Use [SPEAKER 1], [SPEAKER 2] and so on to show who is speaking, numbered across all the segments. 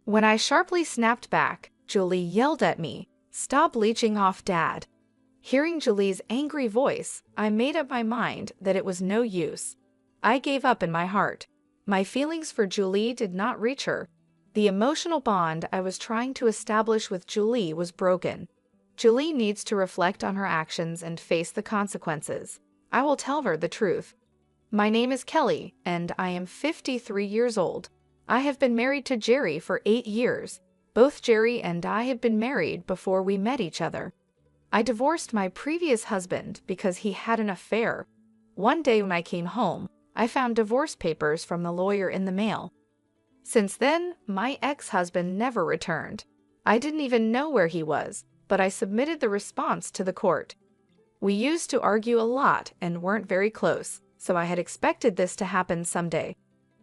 [SPEAKER 1] When I sharply snapped back, Julie yelled at me, "Stop leeching off Dad." Hearing Julie's angry voice, I made up my mind that it was no use. I gave up in my heart. My feelings for Julie did not reach her. The emotional bond I was trying to establish with Julie was broken. Julie needs to reflect on her actions and face the consequences. I will tell her the truth. My name is Kelly, and I am 53 years old. I have been married to Jerry for 8 years. Both Jerry and I had been married before we met each other. I divorced my previous husband because he had an affair. One day when I came home, I found divorce papers from the lawyer in the mail. Since then, my ex-husband never returned. I didn't even know where he was, but I submitted the response to the court. We used to argue a lot and weren't very close, so I had expected this to happen someday.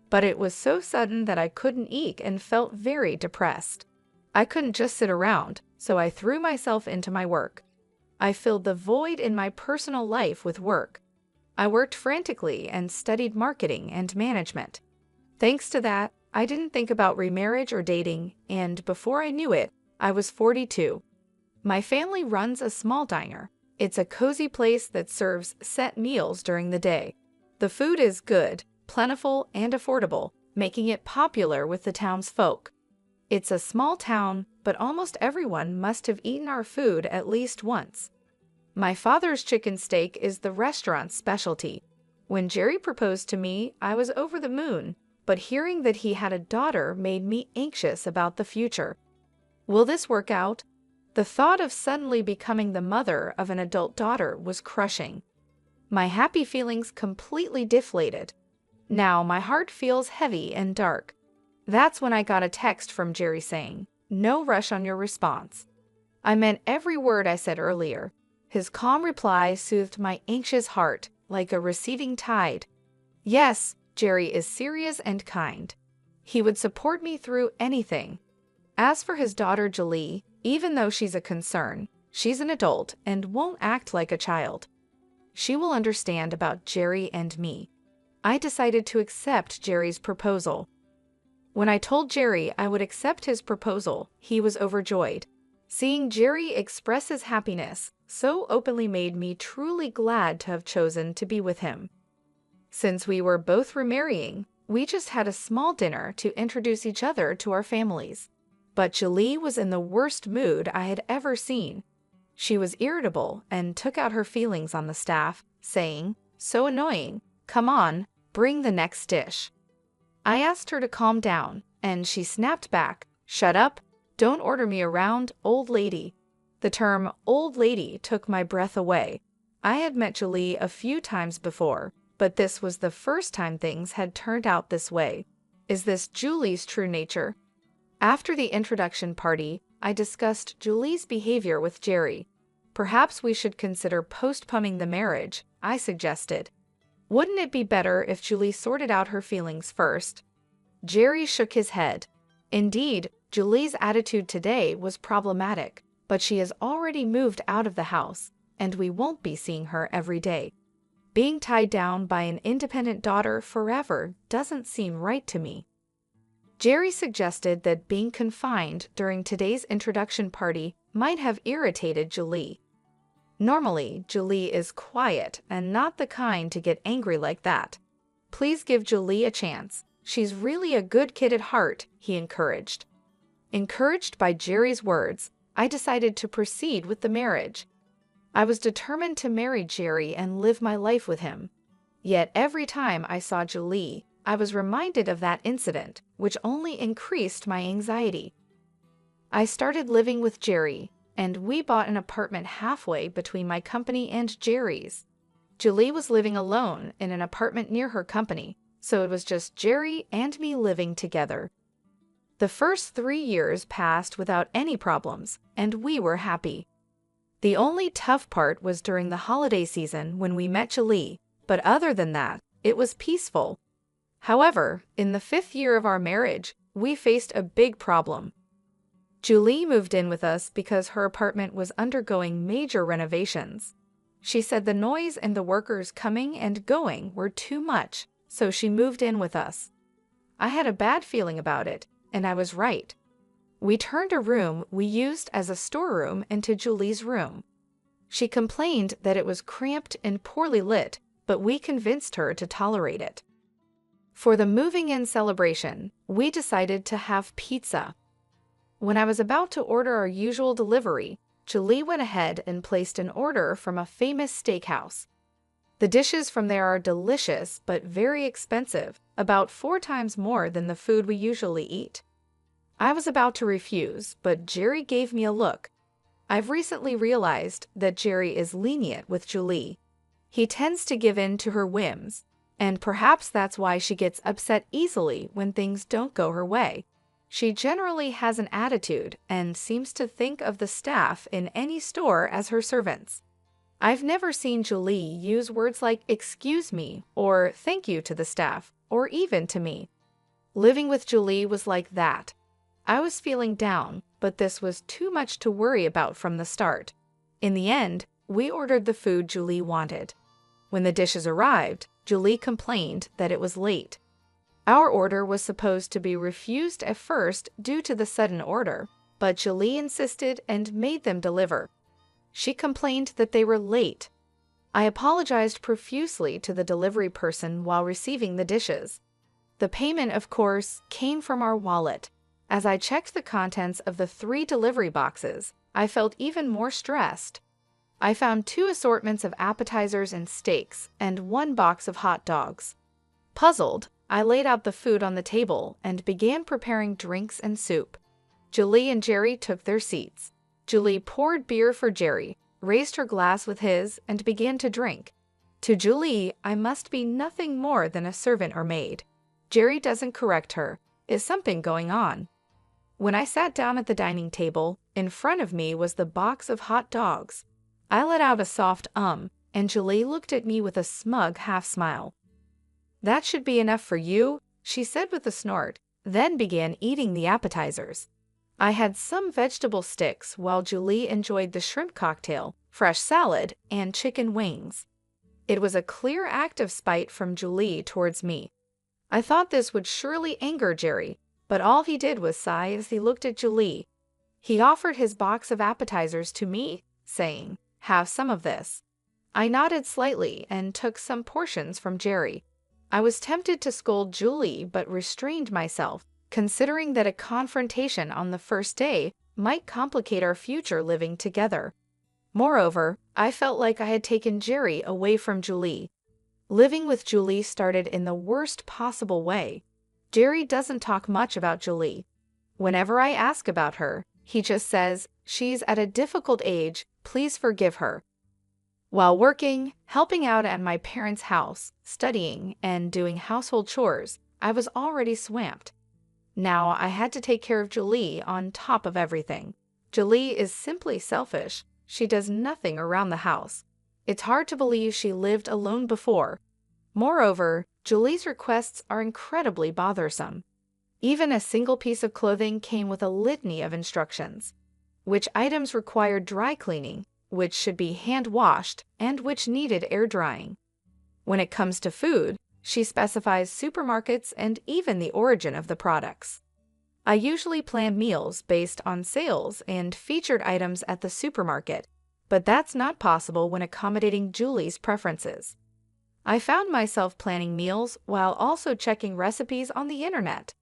[SPEAKER 1] But it was so sudden that I couldn't eat and felt very depressed. I couldn't just sit around, so I threw myself into my work. I filled the void in my personal life with work. I worked frantically and studied marketing and management. Thanks to that, I didn't think about remarriage or dating, and before I knew it, I was 42. My family runs a small diner. It's a cozy place that serves set meals during the day. The food is good, plentiful, and affordable, making it popular with the townsfolk. It's a small town, but almost everyone must have eaten our food at least once. My father's chicken steak is the restaurant's specialty. When Jerry proposed to me, I was over the moon, but hearing that he had a daughter made me anxious about the future. Will this work out? The thought of suddenly becoming the mother of an adult daughter was crushing. My happy feelings completely deflated. Now my heart feels heavy and dark. That's when I got a text from Jerry saying, "No rush on your response." I meant every word I said earlier. His calm reply soothed my anxious heart like a receding tide. Yes, Jerry is serious and kind. He would support me through anything. As for his daughter Julie, even though she's a concern, she's an adult and won't act like a child. She will understand about Jerry and me. I decided to accept Jerry's proposal. When I told Jerry I would accept his proposal, he was overjoyed. Seeing Jerry express his happiness so openly made me truly glad to have chosen to be with him. Since we were both remarrying, we just had a small dinner to introduce each other to our families. But Julie was in the worst mood I had ever seen. She was irritable and took out her feelings on the staff, saying, "So annoying, come on, bring the next dish." I asked her to calm down, and she snapped back, "Shut up, don't order me around, old lady." The term old lady took my breath away. I had met Julie a few times before, but this was the first time things had turned out this way. Is this Julie's true nature? After the introduction party, I discussed Julie's behavior with Jerry. Perhaps we should consider postponing the marriage, I suggested. Wouldn't it be better if Julie sorted out her feelings first? Jerry shook his head. Indeed, Julie's attitude today was problematic, but she has already moved out of the house, and we won't be seeing her every day. Being tied down by an independent daughter forever doesn't seem right to me. Jerry suggested that being confined during today's introduction party might have irritated Julie. Normally, Julie is quiet and not the kind to get angry like that. Please give Julie a chance. She's really a good kid at heart, he encouraged. Encouraged by Jerry's words, I decided to proceed with the marriage. I was determined to marry Jerry and live my life with him. Yet every time I saw Julie, I was reminded of that incident, which only increased my anxiety. I started living with Jerry, and we bought an apartment halfway between my company and Jerry's. Julie was living alone in an apartment near her company, so it was just Jerry and me living together. The first 3 years passed without any problems, and we were happy. The only tough part was during the holiday season when we met Julie, but other than that, it was peaceful. However, in the 5th year of our marriage, we faced a big problem. Julie moved in with us because her apartment was undergoing major renovations. She said the noise and the workers coming and going were too much, so she moved in with us. I had a bad feeling about it, and I was right. We turned a room we used as a storeroom into Julie's room. She complained that it was cramped and poorly lit, but we convinced her to tolerate it. For the moving-in celebration, we decided to have pizza. When I was about to order our usual delivery, Julie went ahead and placed an order from a famous steakhouse. The dishes from there are delicious but very expensive, about 4 times more than the food we usually eat. I was about to refuse, but Jerry gave me a look. I've recently realized that Jerry is lenient with Julie. He tends to give in to her whims, and perhaps that's why she gets upset easily when things don't go her way. She generally has an attitude and seems to think of the staff in any store as her servants. I've never seen Julie use words like "excuse me" or "thank you" to the staff, or even to me. Living with Julie was like that. I was feeling down, but this was too much to worry about from the start. In the end, we ordered the food Julie wanted. When the dishes arrived, Julie complained that it was late. Our order was supposed to be refused at first due to the sudden order, but Julie insisted and made them deliver. She complained that they were late. I apologized profusely to the delivery person while receiving the dishes. The payment, of course, came from our wallet. As I checked the contents of the 3 delivery boxes, I felt even more stressed. I found 2 assortments of appetizers and steaks and 1 box of hot dogs. Puzzled, I laid out the food on the table and began preparing drinks and soup. Julie and Jerry took their seats. Julie poured beer for Jerry, raised her glass with his, and began to drink. To Julie, I must be nothing more than a servant or maid. Jerry doesn't correct her. Is something going on? When I sat down at the dining table, in front of me was the box of hot dogs. I let out a soft and Julie looked at me with a smug half-smile. "That should be enough for you," she said with a snort, then began eating the appetizers. I had some vegetable sticks while Julie enjoyed the shrimp cocktail, fresh salad, and chicken wings. It was a clear act of spite from Julie towards me. I thought this would surely anger Jerry, but all he did was sigh as he looked at Julie. He offered his box of appetizers to me, saying, "Have some of this." I nodded slightly and took some portions from Jerry. I was tempted to scold Julie but restrained myself, considering that a confrontation on the first day might complicate our future living together. Moreover, I felt like I had taken Jerry away from Julie. Living with Julie started in the worst possible way. Jerry doesn't talk much about Julie. Whenever I ask about her, he just says, "She's at a difficult age, please forgive her." While working, helping out at my parents' house, studying, and doing household chores, I was already swamped. Now I had to take care of Julie on top of everything. Julie is simply selfish. She does nothing around the house. It's hard to believe she lived alone before. Moreover, Julie's requests are incredibly bothersome. Even a single piece of clothing came with a litany of instructions. Which items required dry cleaning, which should be hand-washed, and which needed air drying. When it comes to food, she specifies supermarkets and even the origin of the products. I usually plan meals based on sales and featured items at the supermarket, but that's not possible when accommodating Julie's preferences. I found myself planning meals while also checking recipes on the internet.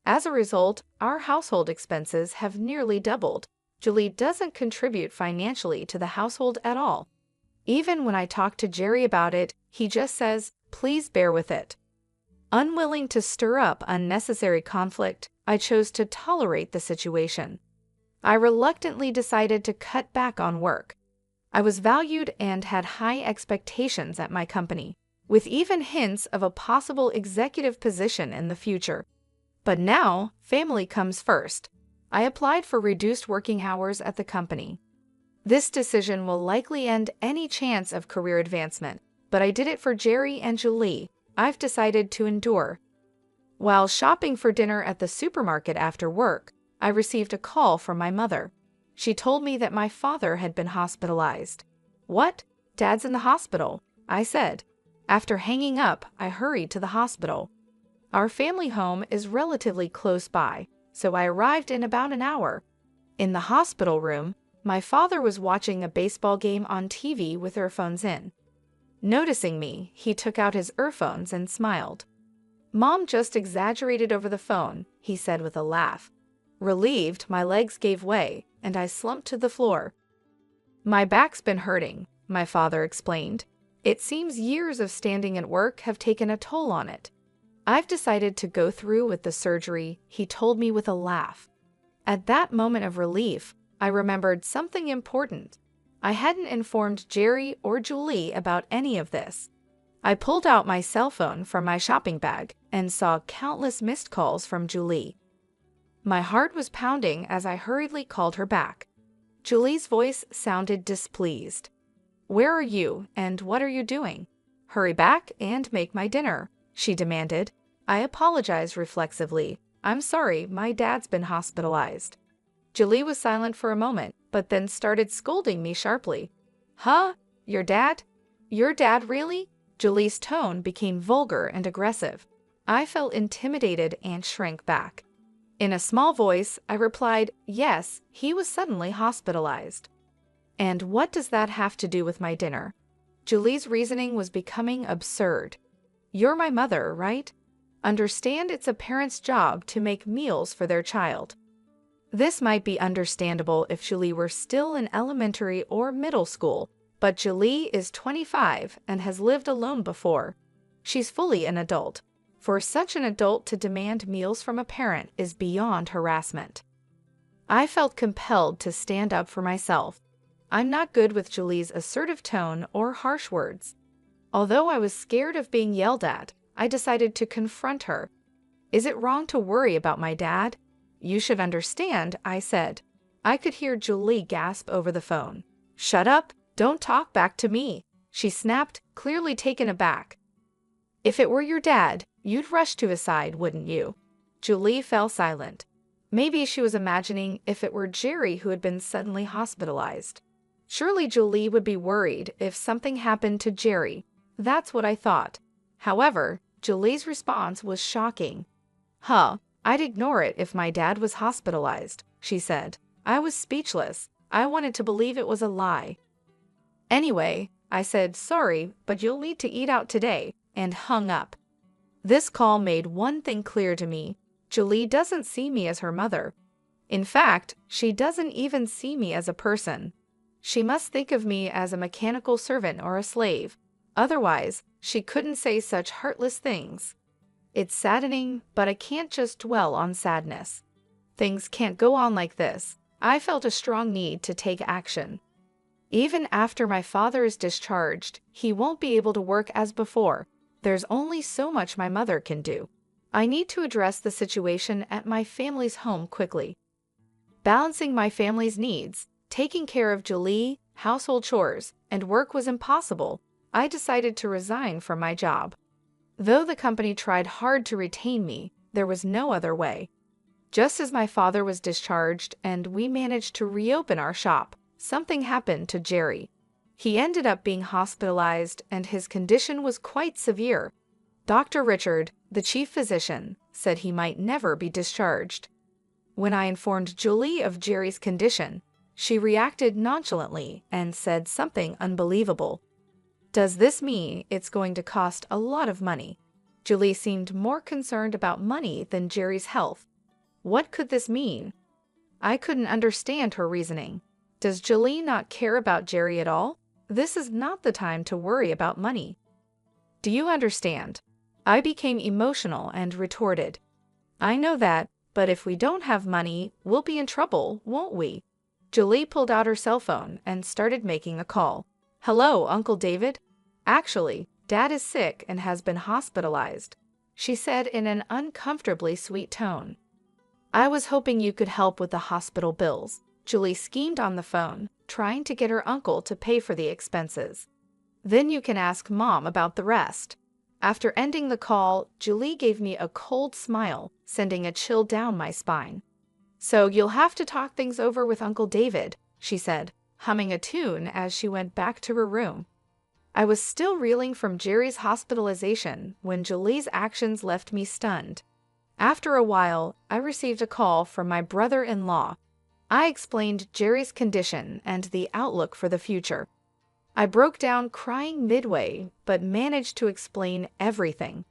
[SPEAKER 1] As a result, our household expenses have nearly doubled. Julie doesn't contribute financially to the household at all. Even when I talk to Jerry about it, he just says, "Please bear with it." Unwilling to stir up unnecessary conflict, I chose to tolerate the situation. I reluctantly decided to cut back on work. I was valued and had high expectations at my company, with even hints of a possible executive position in the future. But now, family comes first. I applied for reduced working hours at the company. This decision will likely end any chance of career advancement, but I did it for Jerry and Julie. I've decided to endure. While shopping for dinner at the supermarket after work, I received a call from my mother. She told me that my father had been hospitalized. "What? Dad's in the hospital?" I said. After hanging up, I hurried to the hospital. Our family home is relatively close by, so I arrived in about an hour. In the hospital room, my father was watching a baseball game on TV with earphones in. Noticing me, he took out his earphones and smiled. "Mom just exaggerated over the phone," he said with a laugh. Relieved, my legs gave way, and I slumped to the floor. "My back's been hurting," my father explained. "It seems years of standing at work have taken a toll on it. I've decided to go through with the surgery," he told me with a laugh. At that moment of relief, I remembered something important. I hadn't informed Jerry or Julie about any of this. I pulled out my cell phone from my shopping bag and saw countless missed calls from Julie. My heart was pounding as I hurriedly called her back. Julie's voice sounded displeased. "Where are you, and what are you doing? Hurry back and make my dinner," she demanded. I apologized reflexively. "I'm sorry, my dad's been hospitalized." Julie was silent for a moment, but then started scolding me sharply. "Huh? Your dad? Your dad really?" Julie's tone became vulgar and aggressive. I felt intimidated and shrank back. In a small voice, I replied, "Yes, he was suddenly hospitalized." "And what does that have to do with my dinner?" Julie's reasoning was becoming absurd. "You're my mother, right? Understand it's a parent's job to make meals for their child." This might be understandable if Julie were still in elementary or middle school, but Julie is 25 and has lived alone before. She's fully an adult. For such an adult to demand meals from a parent is beyond harassment. I felt compelled to stand up for myself. I'm not good with Julie's assertive tone or harsh words. Although I was scared of being yelled at, I decided to confront her. "Is it wrong to worry about my dad?" "You should understand," I said. I could hear Julie gasp over the phone. "Shut up! Don't talk back to me!" she snapped, clearly taken aback. "If it were your dad, you'd rush to his side, wouldn't you?" Julie fell silent. Maybe she was imagining if it were Jerry who had been suddenly hospitalized. Surely Julie would be worried if something happened to Jerry. That's what I thought. However, Julie's response was shocking. "Huh, I'd ignore it if my dad was hospitalized," she said. I was speechless. I wanted to believe it was a lie. "Anyway," I said, "sorry, but you'll need to eat out today," and hung up. This call made one thing clear to me. Julie doesn't see me as her mother. In fact, she doesn't even see me as a person. She must think of me as a mechanical servant or a slave. Otherwise, she couldn't say such heartless things. It's saddening, but I can't just dwell on sadness. Things can't go on like this. I felt a strong need to take action. Even after my father is discharged, he won't be able to work as before. There's only so much my mother can do. I need to address the situation at my family's home quickly. Balancing my family's needs, taking care of Julie, household chores, and work was impossible. I decided to resign from my job. Though the company tried hard to retain me, there was no other way. Just as my father was discharged and we managed to reopen our shop, something happened to Jerry. He ended up being hospitalized and his condition was quite severe. Dr. Richard, the chief physician, said he might never be discharged. When I informed Julie of Jerry's condition, she reacted nonchalantly and said something unbelievable. "Does this mean it's going to cost a lot of money?" Julie seemed more concerned about money than Jerry's health. What could this mean? I couldn't understand her reasoning. Does Julie not care about Jerry at all? This is not the time to worry about money. "Do you understand?" I became emotional and retorted. "I know that, but if we don't have money, we'll be in trouble, won't we?" Julie pulled out her cell phone and started making a call. "Hello, Uncle David. Actually, Dad is sick and has been hospitalized," she said in an uncomfortably sweet tone. "I was hoping you could help with the hospital bills." Julie schemed on the phone, trying to get her uncle to pay for the expenses. "Then you can ask Mom about the rest." After ending the call, Julie gave me a cold smile, sending a chill down my spine. "So you'll have to talk things over with Uncle David," she said, humming a tune as she went back to her room. I was still reeling from Jerry's hospitalization when Julie's actions left me stunned. After a while, I received a call from my brother-in-law. I explained Jerry's condition and the outlook for the future. I broke down crying midway, but managed to explain everything.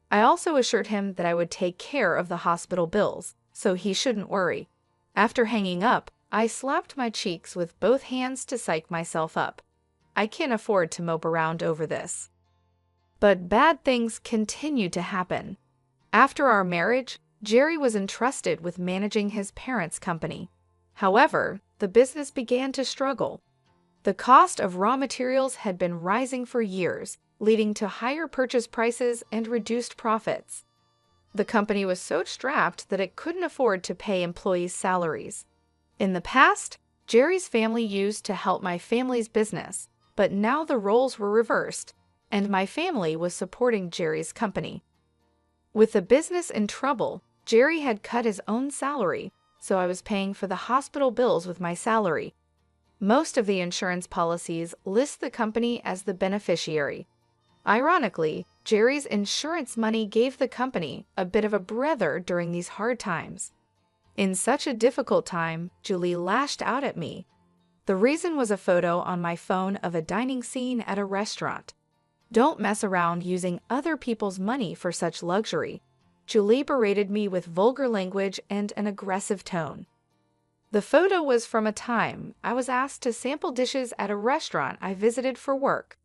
[SPEAKER 1] I also assured him that I would take care of the hospital bills, so he shouldn't worry. After hanging up, I slapped my cheeks with both hands to psych myself up. I can't afford to mope around over this. But bad things continued to happen. After our marriage, Jerry was entrusted with managing his parents' company. However, the business began to struggle. The cost of raw materials had been rising for years, leading to higher purchase prices and reduced profits. The company was so strapped that it couldn't afford to pay employees' salaries. In the past, Jerry's family used to help my family's business, but now the roles were reversed, and my family was supporting Jerry's company. With the business in trouble, Jerry had cut his own salary, so I was paying for the hospital bills with my salary. Most of the insurance policies list the company as the beneficiary. Ironically, Jerry's insurance money gave the company a bit of a breather during these hard times. In such a difficult time, Julie lashed out at me. The reason was a photo on my phone of a dining scene at a restaurant. Don't mess around using other people's money for such luxury. Julie berated me with vulgar language and an aggressive tone. The photo was from a time I was asked to sample dishes at a restaurant I visited for work.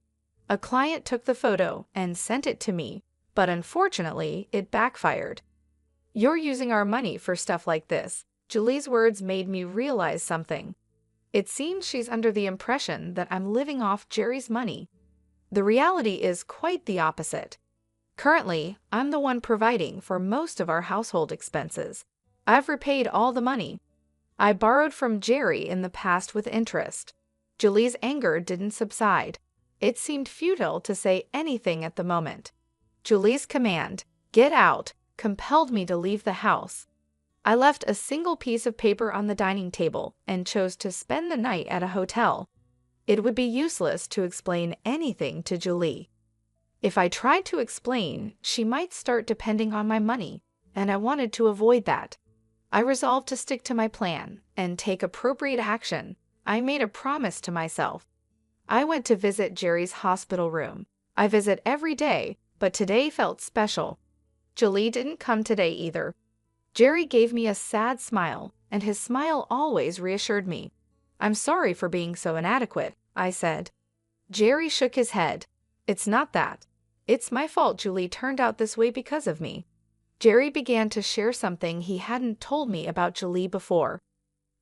[SPEAKER 1] A client took the photo and sent it to me, but unfortunately, it backfired. "You're using our money for stuff like this." Julie's words made me realize something. It seems she's under the impression that I'm living off Jerry's money. The reality is quite the opposite. Currently, I'm the one providing for most of our household expenses. I've repaid all the money. I borrowed from Jerry in the past with interest. Julie's anger didn't subside. It seemed futile to say anything at the moment. Julie's command, "Get out," compelled me to leave the house. I left a single piece of paper on the dining table and chose to spend the night at a hotel. It would be useless to explain anything to Julie. If I tried to explain, she might start depending on my money, and I wanted to avoid that. I resolved to stick to my plan and take appropriate action. I made a promise to myself. I went to visit Jerry's hospital room. I visit every day, but today felt special. Julie didn't come today either. Jerry gave me a sad smile, and his smile always reassured me. "I'm sorry for being so inadequate," I said. Jerry shook his head. "It's not that. It's my fault Julie turned out this way because of me." Jerry began to share something he hadn't told me about Julie before.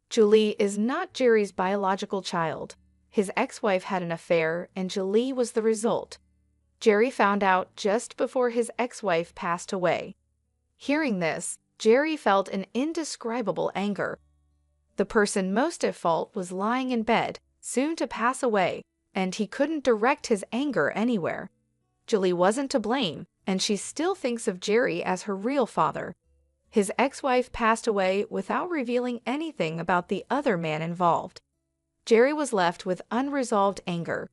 [SPEAKER 1] Julie is not Jerry's biological child. His ex-wife had an affair, and Julie was the result. Jerry found out just before his ex-wife passed away. Hearing this, Jerry felt an indescribable anger. The person most at fault was lying in bed, soon to pass away, and he couldn't direct his anger anywhere. Julie wasn't to blame, and she still thinks of Jerry as her real father. His ex-wife passed away without revealing anything about the other man involved. Jerry was left with unresolved anger.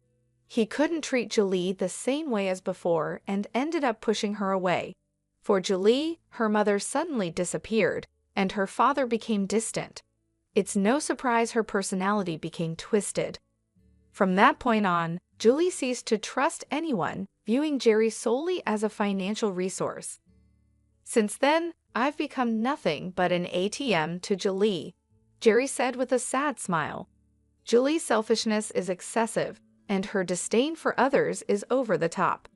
[SPEAKER 1] He couldn't treat Julie the same way as before and ended up pushing her away. For Julie, her mother suddenly disappeared, and her father became distant. It's no surprise her personality became twisted. From that point on, Julie ceased to trust anyone, viewing Jerry solely as a financial resource. Since then, I've become nothing but an ATM to Julie, Jerry said with a sad smile. Julie's selfishness is excessive, and her disdain for others is over the top.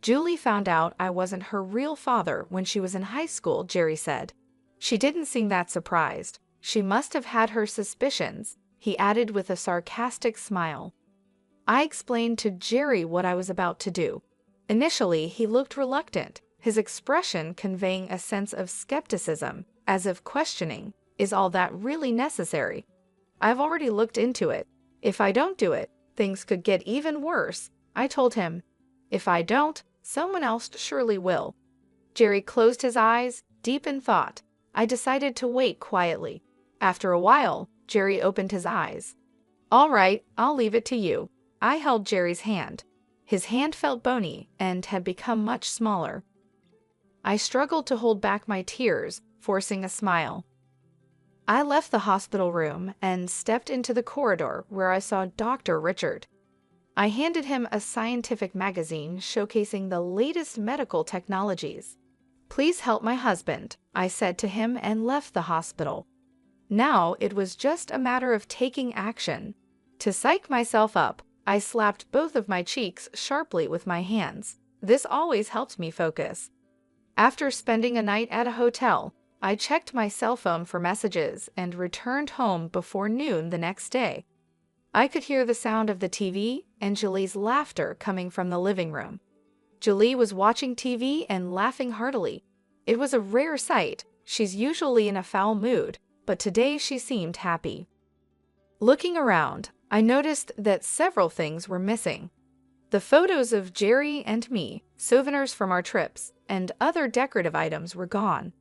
[SPEAKER 1] Julie found out I wasn't her real father when she was in high school, Jerry said. She didn't seem that surprised. She must have had her suspicions, he added with a sarcastic smile. I explained to Jerry what I was about to do. Initially, he looked reluctant, his expression conveying a sense of skepticism, as if questioning, "Is all that really necessary? I've already looked into it. If I don't do it, things could get even worse," I told him. "If I don't, someone else surely will." Jerry closed his eyes, deep in thought. I decided to wait quietly. After a while, Jerry opened his eyes. "All right, I'll leave it to you." I held Jerry's hand. His hand felt bony and had become much smaller. I struggled to hold back my tears, forcing a smile. I left the hospital room and stepped into the corridor where I saw Dr. Richard. I handed him a scientific magazine showcasing the latest medical technologies. "Please help my husband," I said to him and left the hospital. Now it was just a matter of taking action. To psych myself up, I slapped both of my cheeks sharply with my hands. This always helped me focus. After spending a night at a hotel, I checked my cell phone for messages and returned home before noon the next day. I could hear the sound of the TV and Julie's laughter coming from the living room. Julie was watching TV and laughing heartily. It was a rare sight. She's usually in a foul mood, but today she seemed happy. Looking around, I noticed that several things were missing. The photos of Jerry and me, souvenirs from our trips, and other decorative items were gone.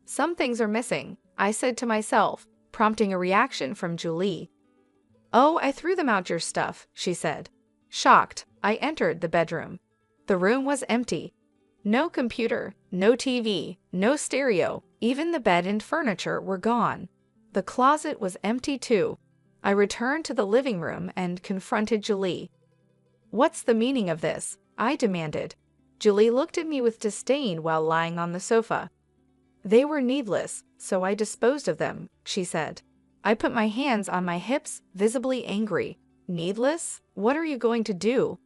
[SPEAKER 1] Some things are missing, I said to myself, prompting a reaction from Julie. "Oh, I threw them out your stuff," she said. Shocked, I entered the bedroom. The room was empty. No computer, no TV, no stereo, even the bed and furniture were gone. The closet was empty too. I returned to the living room and confronted Julie. "What's the meaning of this?" I demanded. Julie looked at me with disdain while lying on the sofa. "They were needless, so I disposed of them," she said. I put my hands on my hips, visibly angry. "Needless? What are you going to do?"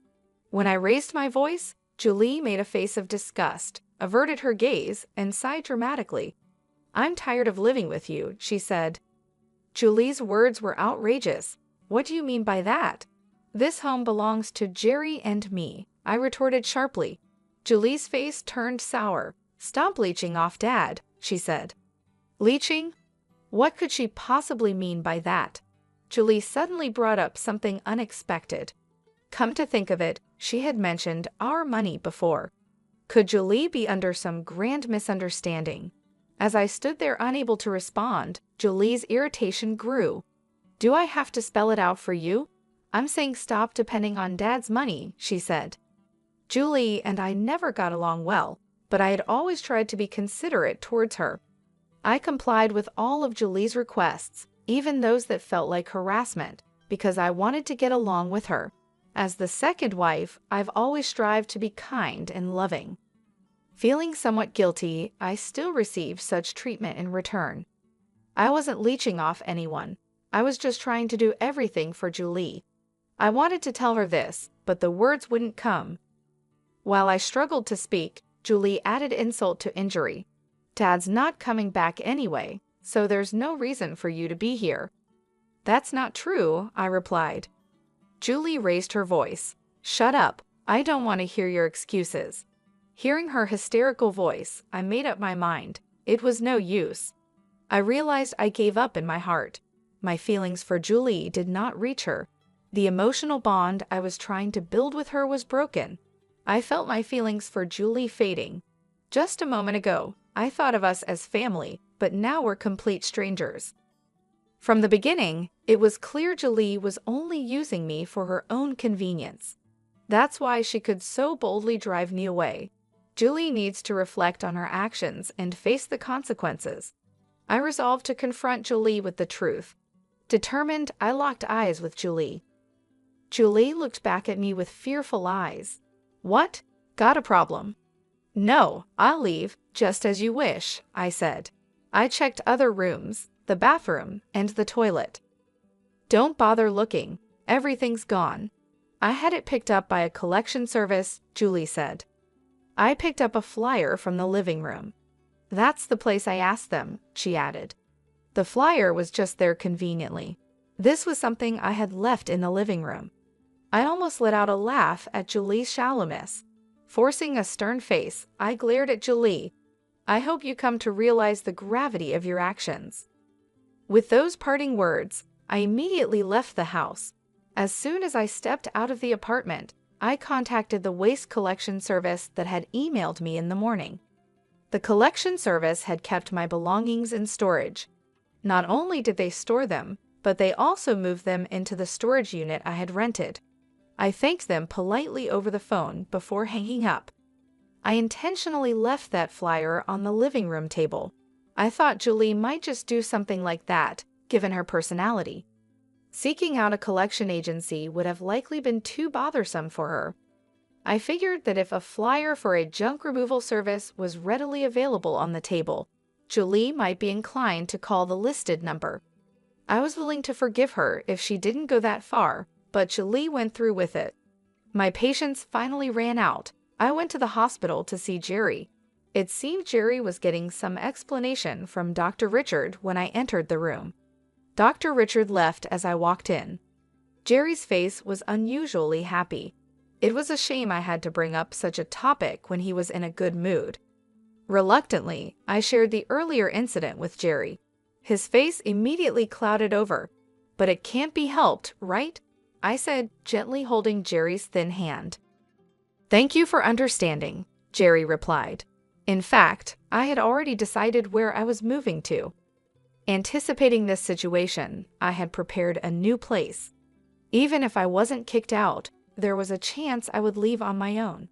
[SPEAKER 1] When I raised my voice, Julie made a face of disgust, averted her gaze, and sighed dramatically. "I'm tired of living with you," she said. Julie's words were outrageous. "What do you mean by that?" "This home belongs to Jerry and me," I retorted sharply. Julie's face turned sour. "Stop leeching off Dad," she said. "Leeching? What could she possibly mean by that?" Julie suddenly brought up something unexpected. Come to think of it, she had mentioned our money before. Could Julie be under some grand misunderstanding? As I stood there unable to respond, Julie's irritation grew. "Do I have to spell it out for you? I'm saying stop depending on Dad's money," she said. Julie and I never got along well, but I had always tried to be considerate towards her. I complied with all of Julie's requests, even those that felt like harassment, because I wanted to get along with her. As the second wife, I've always strived to be kind and loving. Feeling somewhat guilty, I still received such treatment in return. I wasn't leeching off anyone. I was just trying to do everything for Julie. I wanted to tell her this, but the words wouldn't come. While I struggled to speak, Julie added insult to injury. "Dad's not coming back anyway, so there's no reason for you to be here." "That's not true," I replied. Julie raised her voice. "Shut up. I don't want to hear your excuses." Hearing her hysterical voice, I made up my mind. It was no use. I realized I gave up in my heart. My feelings for Julie did not reach her. The emotional bond I was trying to build with her was broken. I felt my feelings for Julie fading. Just a moment ago, I thought of us as family, but now we're complete strangers. From the beginning, it was clear Julie was only using me for her own convenience. That's why she could so boldly drive me away. Julie needs to reflect on her actions and face the consequences. I resolved to confront Julie with the truth. Determined, I locked eyes with Julie. Julie looked back at me with fearful eyes. "What? Got a problem?" "No, I'll leave, just as you wish," I said. I checked other rooms, the bathroom, and the toilet. "Don't bother looking. Everything's gone." "I had it picked up by a collection service," Julie said. I picked up a flyer from the living room. "That's the place I asked them," she added. The flyer was just there conveniently. This was something I had left in the living room. I almost let out a laugh at Julie's shallowness. Forcing a stern face, I glared at Julie. "I hope you come to realize the gravity of your actions." With those parting words, I immediately left the house. As soon as I stepped out of the apartment, I contacted the waste collection service that had emailed me in the morning. The collection service had kept my belongings in storage. Not only did they store them, but they also moved them into the storage unit I had rented. I thanked them politely over the phone before hanging up. I intentionally left that flyer on the living room table. I thought Julie might just do something like that, given her personality. Seeking out a collection agency would have likely been too bothersome for her. I figured that if a flyer for a junk removal service was readily available on the table, Julie might be inclined to call the listed number. I was willing to forgive her if she didn't go that far, but Julie went through with it. My patience finally ran out. I went to the hospital to see Jerry. It seemed Jerry was getting some explanation from Dr. Richard when I entered the room. Dr. Richard left as I walked in. Jerry's face was unusually happy. It was a shame I had to bring up such a topic when he was in a good mood. Reluctantly, I shared the earlier incident with Jerry. His face immediately clouded over. "But it can't be helped, right?" I said, gently holding Jerry's thin hand. "Thank you for understanding," Jerry replied. In fact, I had already decided where I was moving to. Anticipating this situation, I had prepared a new place. Even if I wasn't kicked out, there was a chance I would leave on my own.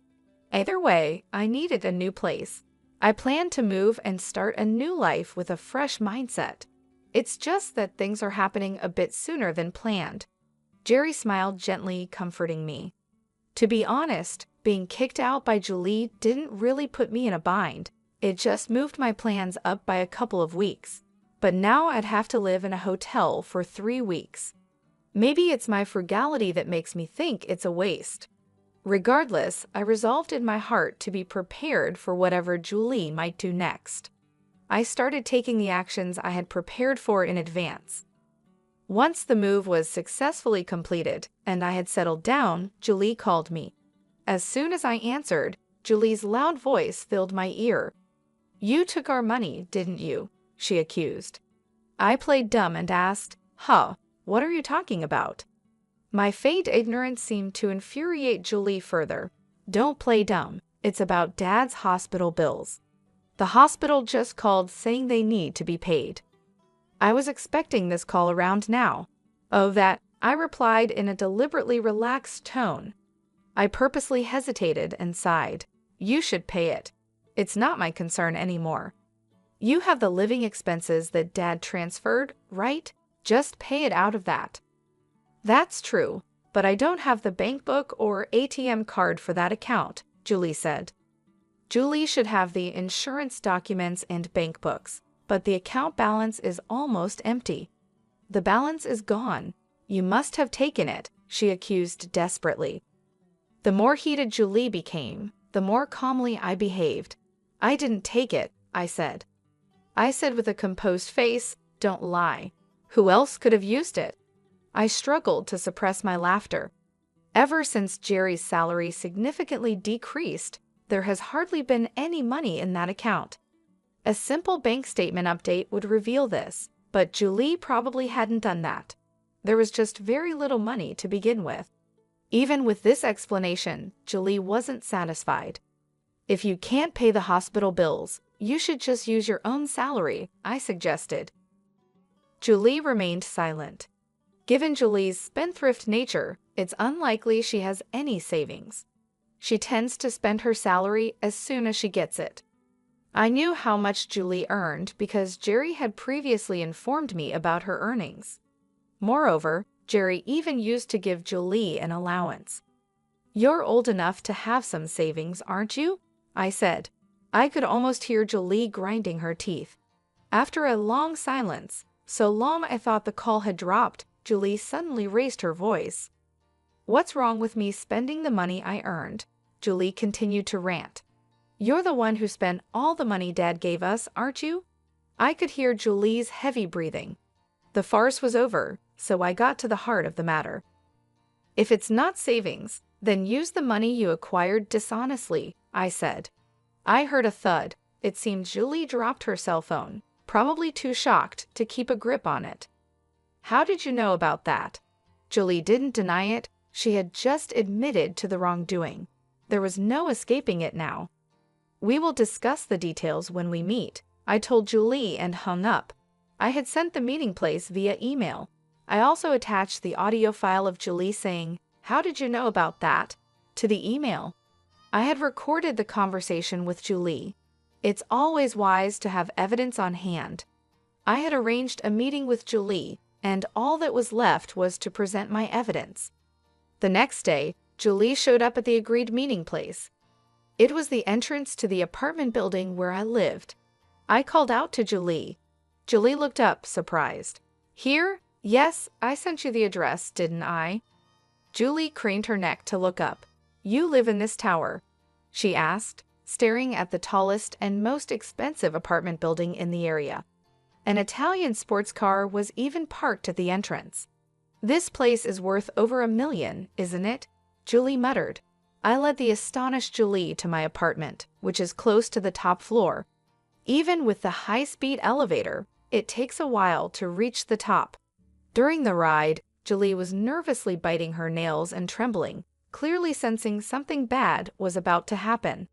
[SPEAKER 1] Either way, I needed a new place. I planned to move and start a new life with a fresh mindset. It's just that things are happening a bit sooner than planned. Jerry smiled gently, comforting me. To be honest, being kicked out by Julie didn't really put me in a bind. It just moved my plans up by a couple of weeks. But now I'd have to live in a hotel for 3 weeks. Maybe it's my frugality that makes me think it's a waste. Regardless, I resolved in my heart to be prepared for whatever Julie might do next. I started taking the actions I had prepared for in advance. Once the move was successfully completed and I had settled down, Julie called me. As soon as I answered, Julie's loud voice filled my ear. "You took our money, didn't you?" she accused. I played dumb and asked, "Huh, what are you talking about?" My feigned ignorance seemed to infuriate Julie further. "Don't play dumb. It's about Dad's hospital bills. The hospital just called saying they need to be paid." I was expecting this call around now. "Oh, that," I replied in a deliberately relaxed tone. I purposely hesitated and sighed. "You should pay it. It's not my concern anymore. You have the living expenses that Dad transferred, right? Just pay it out of that." "That's true, but I don't have the bank book or ATM card for that account," Julie said. Julie should have the insurance documents and bank books, but the account balance is almost empty. "The balance is gone. You must have taken it," she accused desperately. The more heated Julie became, the more calmly I behaved. "I didn't take it," I said. I said with a composed face, "Don't lie. Who else could have used it?" I struggled to suppress my laughter. Ever since Jerry's salary significantly decreased, there has hardly been any money in that account. A simple bank statement update would reveal this, but Julie probably hadn't done that. There was just very little money to begin with. Even with this explanation, Julie wasn't satisfied. "If you can't pay the hospital bills, you should just use your own salary," I suggested. Julie remained silent. Given Julie's spendthrift nature, it's unlikely she has any savings. She tends to spend her salary as soon as she gets it. I knew how much Julie earned because Jerry had previously informed me about her earnings. Moreover, Jerry even used to give Julie an allowance. "You're old enough to have some savings, aren't you?" I said. I could almost hear Julie grinding her teeth. After a long silence, so long I thought the call had dropped, Julie suddenly raised her voice. "What's wrong with me spending the money I earned?" Julie continued to rant. "You're the one who spent all the money Dad gave us, aren't you?" I could hear Julie's heavy breathing. The farce was over, so I got to the heart of the matter. "If it's not savings, then use the money you acquired dishonestly," I said. I heard a thud. It seemed Julie dropped her cell phone, probably too shocked to keep a grip on it. "How did you know about that?" Julie didn't deny it. She had just admitted to the wrongdoing. There was no escaping it now. "We will discuss the details when we meet," I told Julie and hung up. I had sent the meeting place via email. I also attached the audio file of Julie saying, "How did you know about that?" to the email. I had recorded the conversation with Julie. It's always wise to have evidence on hand. I had arranged a meeting with Julie, and all that was left was to present my evidence. The next day, Julie showed up at the agreed meeting place. It was the entrance to the apartment building where I lived. I called out to Julie. Julie looked up, surprised. Here? Yes, I sent you the address, didn't I? Julie craned her neck to look up. You live in this tower? She asked, staring at the tallest and most expensive apartment building in the area. An Italian sports car was even parked at the entrance. This place is worth over $1 million, isn't it? Julie muttered. I led the astonished Julie to my apartment, which is close to the top floor. Even with the high-speed elevator, it takes a while to reach the top. During the ride, Julie was nervously biting her nails and trembling, clearly sensing something bad was about to happen.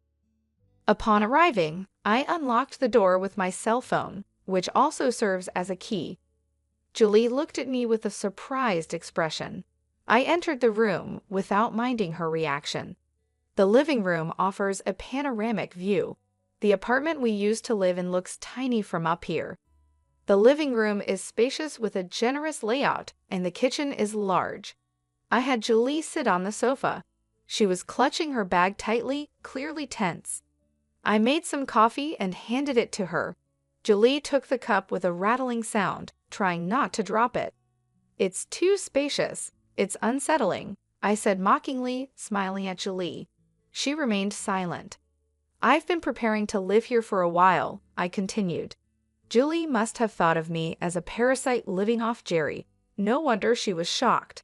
[SPEAKER 1] Upon arriving, I unlocked the door with my cell phone, which also serves as a key. Julie looked at me with a surprised expression. I entered the room without minding her reaction. The living room offers a panoramic view. The apartment we used to live in looks tiny from up here. The living room is spacious with a generous layout, and the kitchen is large. I had Julie sit on the sofa. She was clutching her bag tightly, clearly tense. I made some coffee and handed it to her. Julie took the cup with a rattling sound, trying not to drop it. It's too spacious. It's unsettling, I said mockingly, smiling at Julie. She remained silent. I've been preparing to live here for a while, I continued. Julie must have thought of me as a parasite living off Jerry. No wonder she was shocked.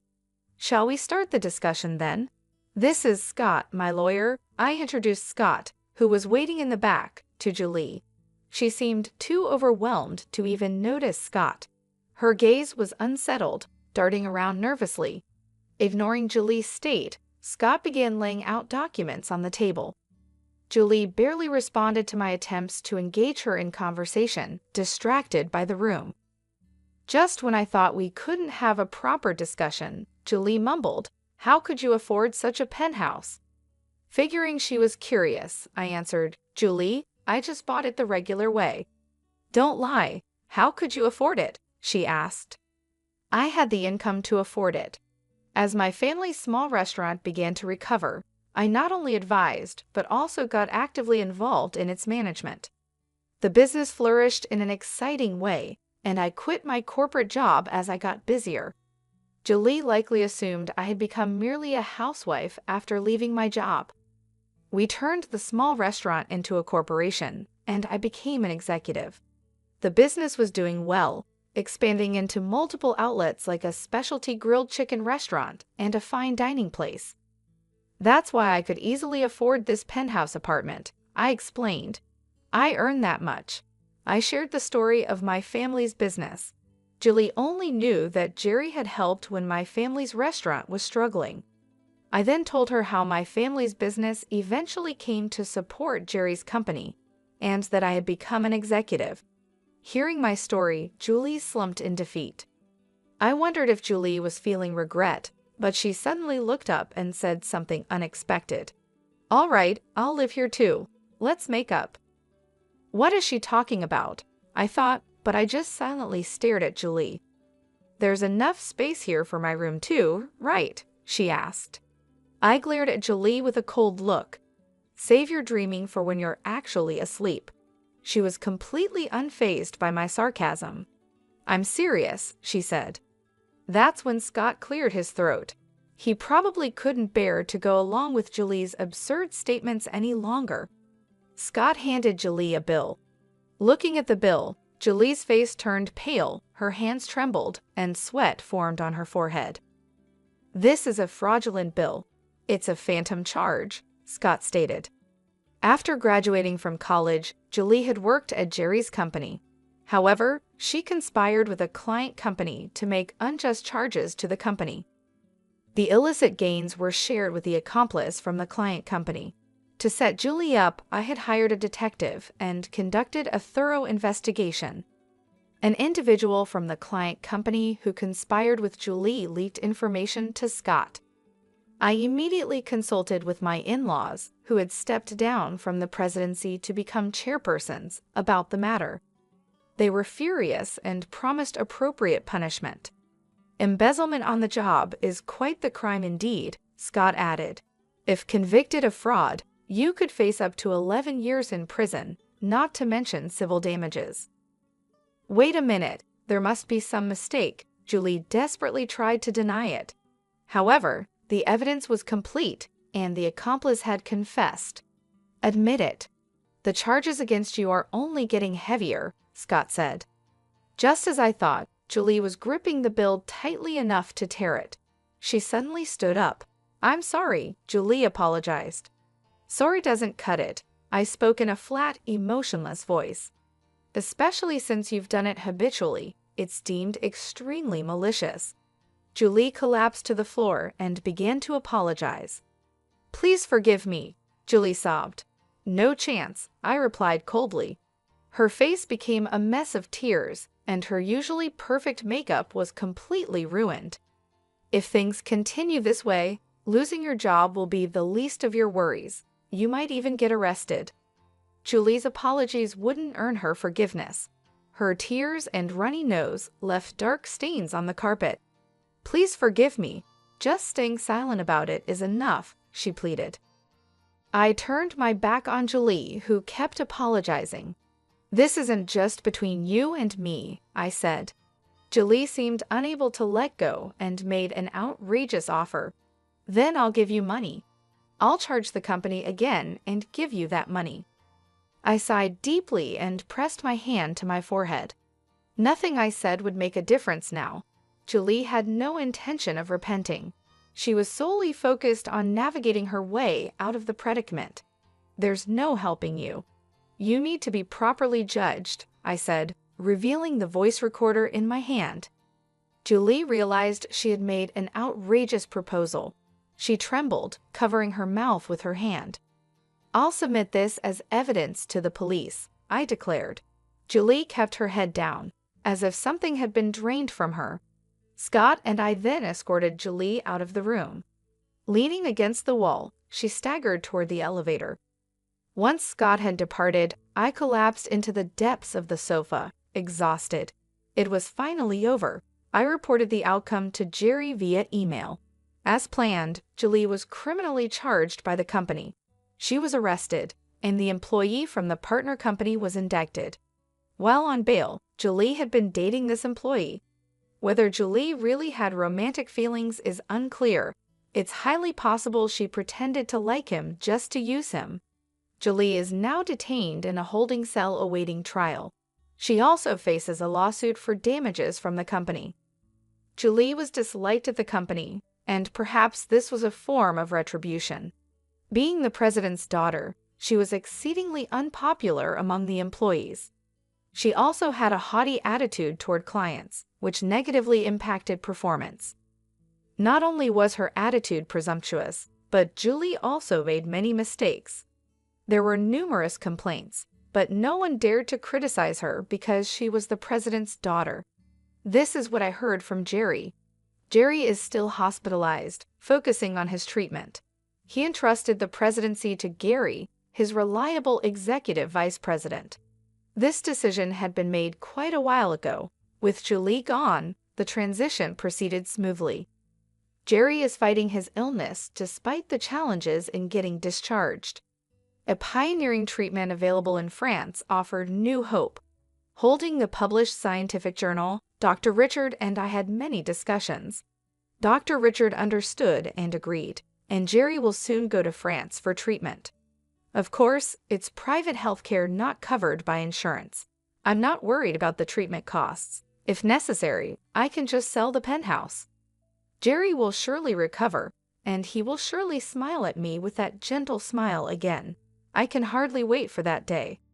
[SPEAKER 1] Shall we start the discussion then? This is Scott, my lawyer. I introduced Scott, who was waiting in the back, to Julie. She seemed too overwhelmed to even notice Scott. Her gaze was unsettled, darting around nervously. Ignoring Julie's state, Scott began laying out documents on the table. Julie barely responded to my attempts to engage her in conversation, distracted by the room. Just when I thought we couldn't have a proper discussion, Julie mumbled, "How could you afford such a penthouse?" Figuring she was curious, I answered, "Julie, I just bought it the regular way." "Don't lie. How could you afford it?" she asked. I had the income to afford it. As my family's small restaurant began to recover, I not only advised, but also got actively involved in its management. The business flourished in an exciting way, and I quit my corporate job as I got busier. Julie likely assumed I had become merely a housewife after leaving my job. We turned the small restaurant into a corporation, and I became an executive. The business was doing well, expanding into multiple outlets like a specialty grilled chicken restaurant and a fine dining place. That's why I could easily afford this penthouse apartment, I explained. I earned that much. I shared the story of my family's business. Julie only knew that Jerry had helped when my family's restaurant was struggling. I then told her how my family's business eventually came to support Jerry's company, and that I had become an executive. Hearing my story, Julie slumped in defeat. I wondered if Julie was feeling regret, but she suddenly looked up and said something unexpected. "All right, I'll live here too. Let's make up." What is she talking about? I thought, but I just silently stared at Julie. "There's enough space here for my room too, right?" she asked. I glared at Julie with a cold look. "Save your dreaming for when you're actually asleep." She was completely unfazed by my sarcasm. "I'm serious," she said. That's when Scott cleared his throat. He probably couldn't bear to go along with Julie's absurd statements any longer. Scott handed Julie a bill. Looking at the bill, Julie's face turned pale, her hands trembled, and sweat formed on her forehead. "This is a fraudulent bill. It's a phantom charge," Scott stated. After graduating from college, Julie had worked at Jerry's company. However, she conspired with a client company to make unjust charges to the company. The illicit gains were shared with the accomplice from the client company. To set Julie up, I had hired a detective and conducted a thorough investigation. An individual from the client company who conspired with Julie leaked information to Scott. I immediately consulted with my in-laws, who had stepped down from the presidency to become chairpersons, about the matter. They were furious and promised appropriate punishment. Embezzlement on the job is quite the crime indeed, Scott added. If convicted of fraud, you could face up to 11 years in prison, not to mention civil damages. Wait a minute, there must be some mistake. Julie desperately tried to deny it. However, the evidence was complete, and the accomplice had confessed. Admit it. The charges against you are only getting heavier, Scott said. Just as I thought, Julie was gripping the bill tightly enough to tear it. She suddenly stood up. I'm sorry, Julie apologized. Sorry doesn't cut it, I spoke in a flat, emotionless voice. Especially since you've done it habitually, it's deemed extremely malicious. Julie collapsed to the floor and began to apologize. Please forgive me, Julie sobbed. No chance, I replied coldly. Her face became a mess of tears, and her usually perfect makeup was completely ruined. If things continue this way, losing your job will be the least of your worries. You might even get arrested. Julie's apologies wouldn't earn her forgiveness. Her tears and runny nose left dark stains on the carpet. Please forgive me. Just staying silent about it is enough, she pleaded. I turned my back on Julie, who kept apologizing. This isn't just between you and me, I said. Julie seemed unable to let go and made an outrageous offer. Then I'll give you money. I'll charge the company again and give you that money. I sighed deeply and pressed my hand to my forehead. Nothing I said would make a difference now. Julie had no intention of repenting. She was solely focused on navigating her way out of the predicament. There's no helping you. You need to be properly judged, I said, revealing the voice recorder in my hand. Julie realized she had made an outrageous proposal. She trembled, covering her mouth with her hand. I'll submit this as evidence to the police, I declared. Julie kept her head down, as if something had been drained from her. Scott and I then escorted Julie out of the room. Leaning against the wall, she staggered toward the elevator. Once Scott had departed, I collapsed into the depths of the sofa, exhausted. It was finally over. I reported the outcome to Jerry via email. As planned, Julie was criminally charged by the company. She was arrested, and the employee from the partner company was indicted. While on bail, Julie had been dating this employee. Whether Julie really had romantic feelings is unclear. It's highly possible she pretended to like him just to use him. Julie is now detained in a holding cell awaiting trial. She also faces a lawsuit for damages from the company. Julie was disliked at the company, and perhaps this was a form of retribution. Being the president's daughter, she was exceedingly unpopular among the employees. She also had a haughty attitude toward clients, which negatively impacted performance. Not only was her attitude presumptuous, but Julie also made many mistakes. There were numerous complaints, but no one dared to criticize her because she was the president's daughter. This is what I heard from Jerry. Jerry is still hospitalized, focusing on his treatment. He entrusted the presidency to Gary, his reliable executive vice president. This decision had been made quite a while ago. With Julie gone, the transition proceeded smoothly. Jerry is fighting his illness despite the challenges in getting discharged. A pioneering treatment available in France offered new hope. Holding the published scientific journal, Dr. Richard and I had many discussions. Dr. Richard understood and agreed, and Jerry will soon go to France for treatment. Of course, it's private healthcare not covered by insurance. I'm not worried about the treatment costs. If necessary, I can just sell the penthouse. Jerry will surely recover, and he will surely smile at me with that gentle smile again. I can hardly wait for that day.